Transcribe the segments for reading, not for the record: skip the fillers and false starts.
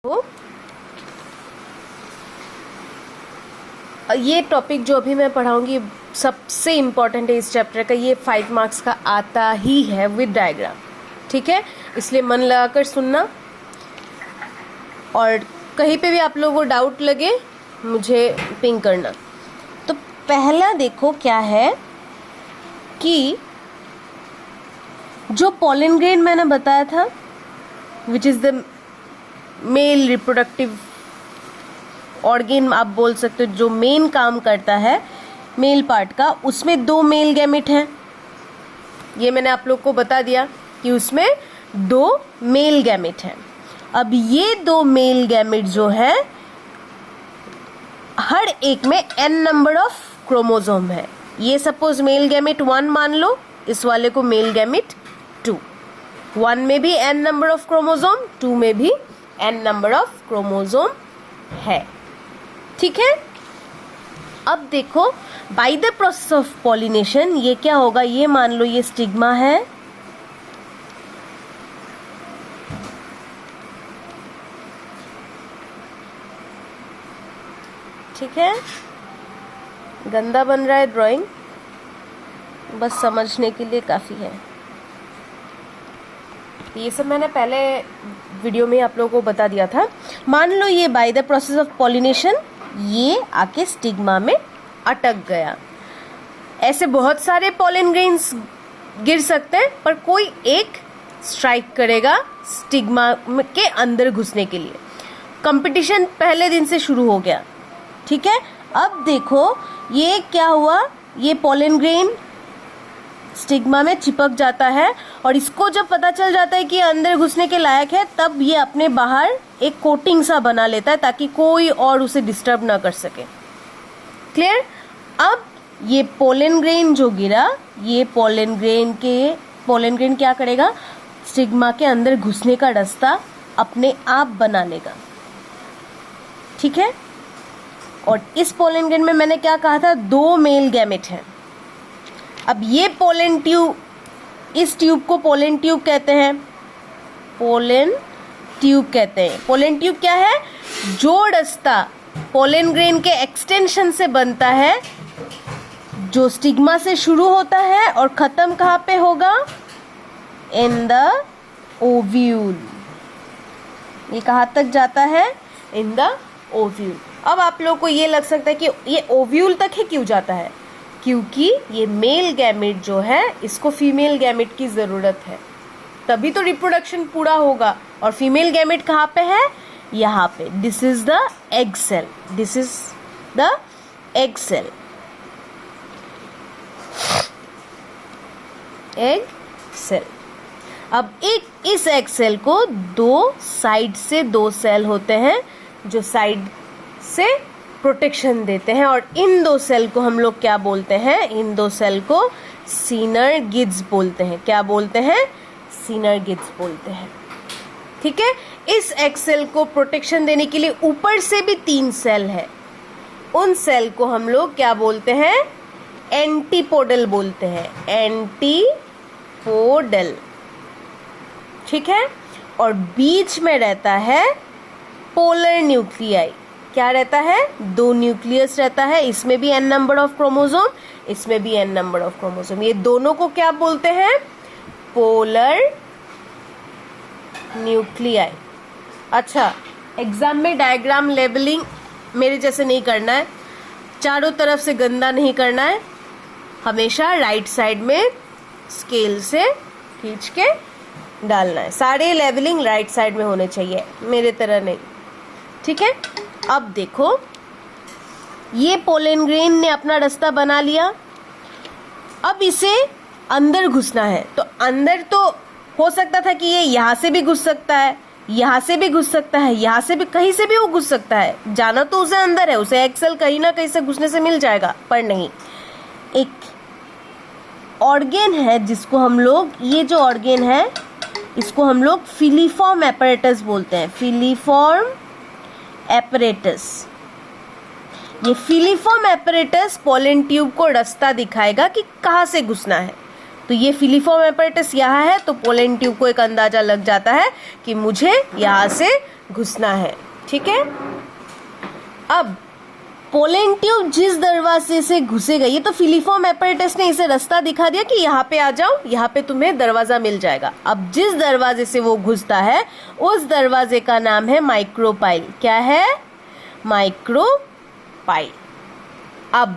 तो ये टॉपिक जो अभी मैं पढ़ाऊंगी सबसे इम्पॉर्टेंट है इस चैप्टर का। ये 5 मार्क्स का आता ही है विद डायग्राम, ठीक है, इसलिए मन लगाकर सुनना। और कहीं पे भी आप लोगों को डाउट लगे मुझे पिंग करना। तो पहला देखो क्या है कि जो पोलन ग्रेन मैंने बताया था which is the male reproductive organ आप बोल सकते हो, जो मेन काम करता है मेल पार्ट का, उसमें 2 मेल गैमेट हैं। ये मैंने आप लोग को बता दिया कि उसमें 2 मेल गैमेट हैं। अब ये 2 मेल गैमेट जो है हर एक में n नंबर ऑफ क्रोमोसोम है। ये सपोज मेल गैमेट 1 मान लो, इस वाले को मेल गैमेट 2। 1 में भी n नंबर ऑफ क्रोमोसोम, 2 में भी n नंबर ऑफ क्रोमोसोम है, ठीक है। अब देखो by the process of pollination ये क्या होगा, ये मान लो ये स्टिग्मा है, ठीक है। गंदा बन रहा है ड्राइंग, बस समझने के लिए काफ़ी है। ये सब मैंने पहले वीडियो में आप लोगों को बता दिया था। मान लो ये by the process of pollination ये आके स्टिग्मा में अटक गया। ऐसे बहुत सारे पोलन ग्रेन्स गिर सकते हैं, पर कोई एक स्ट्राइक करेगा स्टिग्मा के अंदर घुसने के लिए। कंपटीशन पहले दिन से शुरू हो गया, ठीक है। अब देखो ये क्या हुआ, ये पोलन ग्रेन स्टिग्मा में चिपक जाता है और इसको जब पता चल जाता है कि ये अंदर घुसने के लायक है, तब ये अपने बाहर एक कोटिंग सा बना लेता है ताकि कोई और उसे डिस्टर्ब ना कर सके। क्लियर। अब ये पोलन ग्रेन जो गिरा, ये पोलन ग्रेन क्या करेगा, स्टिग्मा के अंदर घुसने का रास्ता अपने आप बना लेगा, ठीक है। और इस पोलन ग्रेन में मैंने क्या कहा था, 2 मेल गैमेट हैं। अब ये पोलन ट्यूब, इस ट्यूब को पोलन ट्यूब कहते हैं, पोलन ट्यूब कहते हैं। पोलन ट्यूब क्या है, जो रास्ता पोलन ग्रेन के एक्सटेंशन से बनता है, जो स्टिग्मा से शुरू होता है और खत्म कहाँ पे होगा, इन द ओव्यूल। ये कहाँ तक जाता है, इन द ओव्यूल। अब आप लोगों को ये लग सकता है कि ये ओव्यूल तक ही क्यों जाता है, क्योंकि ये मेल गैमेट जो है इसको फीमेल गैमेट की ज़रूरत है, तभी तो रिप्रोडक्शन पूरा होगा। और फीमेल गैमेट कहाँ पे है, यहाँ पे। This is the egg cell, this is the egg cell, egg cell. अब एक इस एग सेल को 2 साइड से 2 सेल होते हैं जो साइड से प्रोटेक्शन देते हैं, और इन 2 सेल को हम लोग क्या बोलते हैं, इन 2 सेल को सिनर्गिड्स बोलते हैं। क्या बोलते हैं, सिनर्गिड्स बोलते हैं, ठीक है। इस एग सेल को प्रोटेक्शन देने के लिए ऊपर से भी 3 सेल है, उन सेल को हम लोग क्या बोलते हैं, एंटीपोडल बोलते हैं, एंटीपोडल, ठीक है। और बीच में रहता है पोलर न्यूक्लियाई। क्या रहता है, 2 न्यूक्लियस रहता है, इसमें भी n नंबर ऑफ क्रोमोसोम, इसमें भी n नंबर ऑफ क्रोमोसोम। ये दोनों को क्या बोलते हैं, पोलर न्यूक्लियाई। अच्छा, एग्जाम में डायग्राम लेबलिंग मेरे जैसे नहीं करना है, चारों तरफ से गंदा नहीं करना है, हमेशा राइट साइड में स्केल से खींच के डालना है। सारे लेबलिंग राइट साइड में होने चाहिए, मेरे तरह नहीं, ठीक है। अब देखो ये पोलन ग्रेन ने अपना रास्ता बना लिया, अब इसे अंदर घुसना है। तो अंदर तो हो सकता था कि ये यहाँ से भी घुस सकता है, यहाँ से भी घुस सकता है, यहाँ से भी, कहीं से भी वो घुस सकता है। जाना तो उसे अंदर है, उसे एक्सेल कहीं ना कहीं से घुसने से मिल जाएगा, पर नहीं। एक ऑर्गेन है जिसको हम लोग, ये जो ऑर्गेन है इसको हम लोग फिलीफॉर्म एपरेटस बोलते हैं, फिलीफॉर्म एपरेटस। ये फिलीफॉर्म एपरेटस पोलन ट्यूब को रास्ता दिखाएगा कि कहाँ से घुसना है। तो ये फिलीफॉर्म एपरेटस यहाँ है, तो पोलन ट्यूब को एक अंदाजा लग जाता है कि मुझे यहाँ से घुसना है। ठीक है, अब पोलन ट्यूब जिस दरवाजे से घुसेगा, ये तो फिलीफॉर्म एपैरेटस ने इसे रास्ता दिखा दिया कि यहाँ पे आ जाओ, यहाँ पे तुम्हें दरवाजा मिल जाएगा। अब जिस दरवाजे से वो घुसता है उस दरवाजे का नाम है माइक्रोपाइल। क्या है? माइक्रोपाइल। अब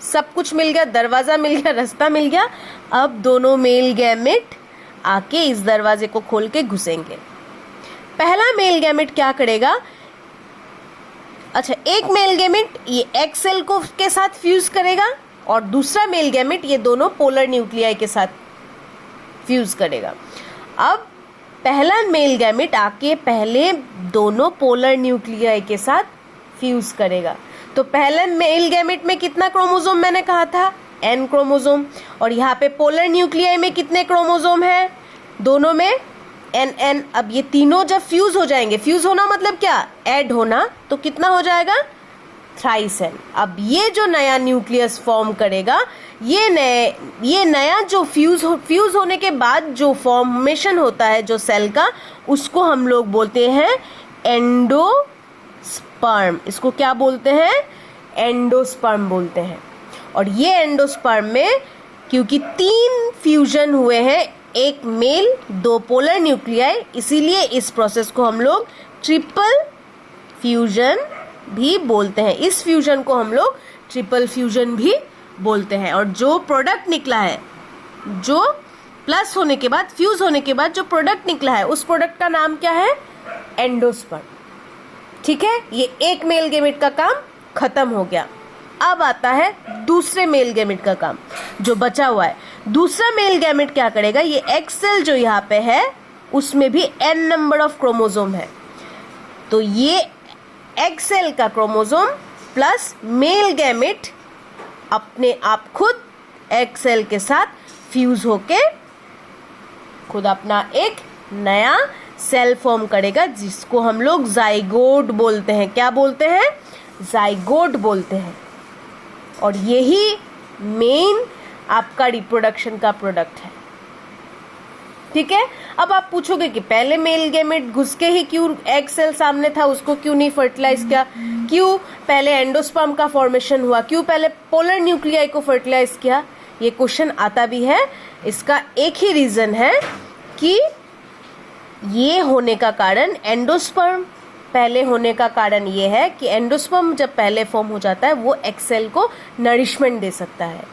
सब कुछ मिल गया, दरवाजा मिल गया, रास्ता मिल गया। अब दोनों मेल गैमेट आके इस दरवाजे को खोल के घुसेंगे। पहला मेल गैमेट क्या करेगा? अच्छा, एक मेल गैमेट ये एक्स सेल को के साथ फ्यूज करेगा और दूसरा मेल गैमेट ये दोनों पोलर न्यूक्लियाई के साथ फ्यूज करेगा। अब पहला मेल गैमेट आके पहले दोनों पोलर न्यूक्लियाई के साथ फ्यूज करेगा। तो पहले मेल गैमेट में कितना क्रोमोसोम मैंने कहा था? n chromosome. और यहाँ पे पोलर न्यूक्लियाई में कितने क्रोमोसोम है? दोनों में n। अब ये तीनों जब फ्यूज हो जाएंगे, फ्यूज होना मतलब क्या? ऐड होना, तो कितना हो जाएगा? Thrice n। अब ये जो नया न्यूक्लियस फॉर्म करेगा, ये नया जो फ्यूज होने के बाद जो फॉर्मेशन होता है जो सेल का, उसको हम लोग बोलते हैं एंडोस्पर्म। इसको क्या बोलते हैं? एंडोस्पर्म बोलते हैं। और ये एंडोस्पर्म में क्योंकि 3 फ्यूजन हुए हैं, एक मेल 2 पोलर न्यूक्लियाई, इसीलिए इस प्रोसेस को हम लोग ट्रिपल फ्यूजन भी बोलते हैं। इस फ्यूजन को हम लोग ट्रिपल फ्यूजन भी बोलते हैं। और जो प्रोडक्ट निकला है, जो प्लस होने के बाद, फ्यूज होने के बाद जो प्रोडक्ट निकला है, उस प्रोडक्ट का नाम क्या है? एंडोस्पर्म। ठीक है, ये एक मेल गैमेट का काम खत्म हो गया। अब आता है दूसरे मेल गैमेट का काम जो बचा हुआ है। दूसरा मेल गैमेट क्या करेगा? ये एक्स सेल जो यहाँ पे है उसमें भी n नंबर ऑफ क्रोमोसोम है, तो ये एक्स सेल का क्रोमोसोम प्लस मेल गैमेट अपने आप खुद एक्स सेल के साथ फ्यूज होके खुद अपना एक नया सेल फॉर्म करेगा, जिसको हम लोग जाइगोट बोलते हैं। क्या बोलते हैं? जाइगोट बोलते हैं। और यही मेन आपका रिप्रोडक्शन का प्रोडक्ट है। ठीक है, अब आप पूछोगे कि पहले मेल गैमेट घुस के ही क्यों एग सेल सामने था, उसको क्यों नहीं फर्टिलाइज किया? क्यों पहले एंडोस्पर्म का फॉर्मेशन हुआ? क्यों पहले पोलर न्यूक्लियाई को फर्टिलाइज किया? ये क्वेश्चन आता भी है। इसका एक ही रीजन है कि ये होने का कारण, एंडोस्पर्म पहले होने का कारण ये है कि एंडोस्पर्म जब पहले फॉर्म हो जाता है वो एग सेल को नरिशमेंट दे सकता है।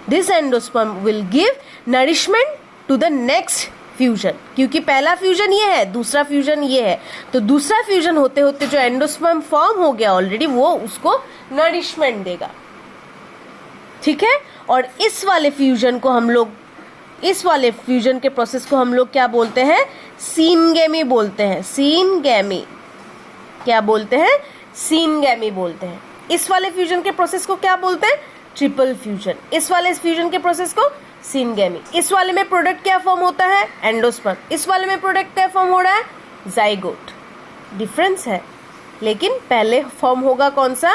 This endosperm will give nourishment to the next fusion. क्योंकि पहला फ्यूजन ये है, दूसरा फ्यूजन ये है, तो दूसरा फ्यूजन होते होते जो एंडोस्पर्म फॉर्म हो गया ऑलरेडी, वो उसको नरिशमेंट देगा। ठीक है, और इस वाले फ्यूजन के प्रोसेस को हम लोग क्या बोलते हैं? सीनगेमी बोलते हैं। सीनगेमी। क्या बोलते हैं? सीनगेमी बोलते हैं। इस वाले फ्यूजन के प्रोसेस को क्या बोलते हैं? Triple fusion. इस वाले फ्यूजन के प्रोसेस को सीनगेमी। इस वाले में प्रोडक्ट क्या फॉर्म होता है? एंडोस्पर्म। इस वाले में प्रोडक्ट क्या फॉर्म हो रहा है? जाइगोट। डिफरेंस है, लेकिन पहले फॉर्म होगा कौन सा?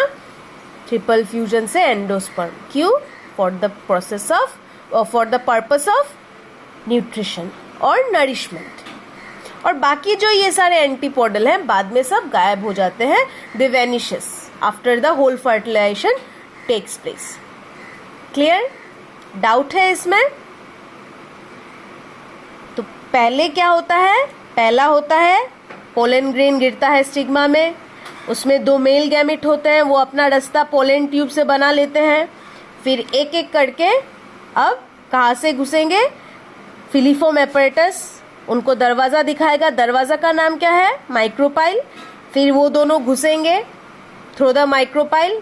ट्रिपल फ्यूजन से एंडोस्पर्म। क्यों? For the purpose of nutrition और नरिशमेंट। और बाकी जो ये सारे एंटीपोडल हैं बाद में सब गायब हो जाते हैं। They vanishes after the whole fertilization takes place. Clear? Doubt है इसमें? तो पहले क्या होता है? पहला होता है पोलन ग्रेन गिरता है स्टिग्मा में, उसमें 2 मेल गैमेट होते हैं, वो अपना रास्ता पोलन ट्यूब से बना लेते हैं। फिर एक एक करके अब कहाँ से घुसेंगे? फिलीफॉर्म एपैरेटस उनको दरवाज़ा दिखाएगा। दरवाज़ा का नाम क्या है? माइक्रोपाइल। फिर वो दोनों घुसेंगे through the micropyle.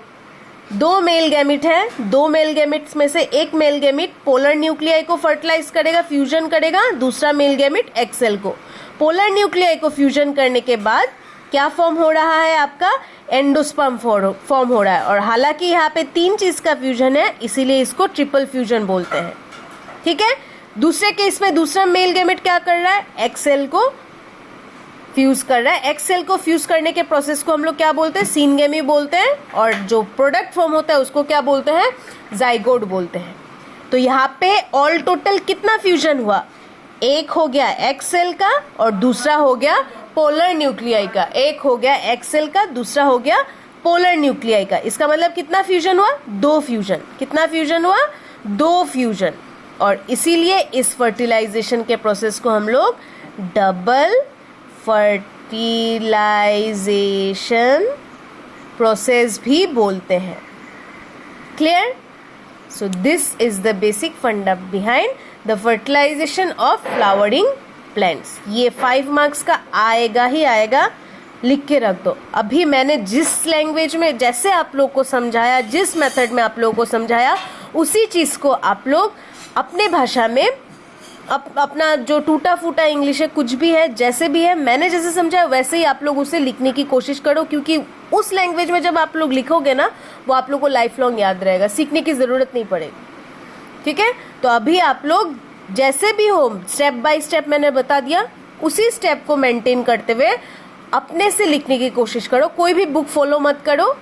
2 male gamete हैं, 2 मेल गैमेट्स में से एक मेल गैमेट पोलर न्यूक्लियाई को फर्टिलाइज करेगा, फ्यूजन करेगा, दूसरा मेल गैमेट एग सेल को। पोलर न्यूक्लियाई को फ्यूजन करने के बाद क्या फॉर्म हो रहा है? आपका एंडोस्पर्म फॉर्म हो रहा है। और हालांकि यहाँ पे 3 चीज का फ्यूजन है, इसीलिए इसको ट्रिपल फ्यूजन बोलते हैं। ठीक है, दूसरे केस में दूसरा मेल गैमेट क्या कर रहा है? एग सेल को फ्यूज कर रहा है। एग सेल को फ्यूज करने के प्रोसेस को हम लोग क्या बोलते हैं? सीनगेमी बोलते हैं। और जो प्रोडक्ट फॉर्म होता है उसको क्या बोलते हैं? जाइगोट बोलते हैं। तो यहाँ पे ऑल टोटल कितना फ्यूजन हुआ? एक हो गया एग सेल का और दूसरा हो गया पोलर न्यूक्लियाई का। एक हो गया एक्स सेल का, दूसरा हो गया पोलर न्यूक्लियाई का। इसका मतलब कितना फ्यूजन हुआ? 2 फ्यूजन। कितना फ्यूजन हुआ? 2 फ्यूजन। और इसीलिए इस फर्टिलाइजेशन के प्रोसेस को हम लोग डबल फर्टिलाइजेशन प्रोसेस भी बोलते हैं। Clear? So this is the basic funda behind the fertilization of flowering plants. ये 5 मार्क्स का आएगा ही आएगा, लिख के रख दो। अभी मैंने जिस लैंग्वेज में जैसे आप लोग को समझाया, जिस मेथड में आप लोगों को समझाया, उसी चीज को आप लोग अपने भाषा में अपना जो टूटा फूटा इंग्लिश है, कुछ भी है, जैसे भी है, मैंने जैसे समझाया वैसे ही आप लोग उसे लिखने की कोशिश करो, क्योंकि उस लैंग्वेज में जब आप लोग लिखोगे ना, वो आप लोग को लाइफ लॉन्ग याद रहेगा, सीखने की जरूरत नहीं पड़ेगी। ठीक है? तो अभी आप लोग जैसे भी हो, स्टेप बाय स्टेप मैंने बता दिया, उसी स्टेप को मेंटेन करते हुए अपने से लिखने की कोशिश करो। कोई भी बुक फॉलो मत करो,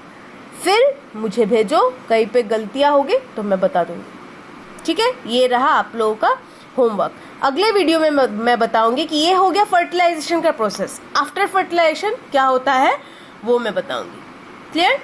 फिर मुझे भेजो, कहीं पे गलतियां होगी तो मैं बता दूंगी। ठीक है? ये रहा आप लोगों का होमवर्क। अगले वीडियो में मैं बताऊंगी कि ये हो गया फर्टिलाइजेशन का प्रोसेस। आफ्टर फर्टिलाइजेशन क्या होता है वो मैं बताऊंगी। क्लियर?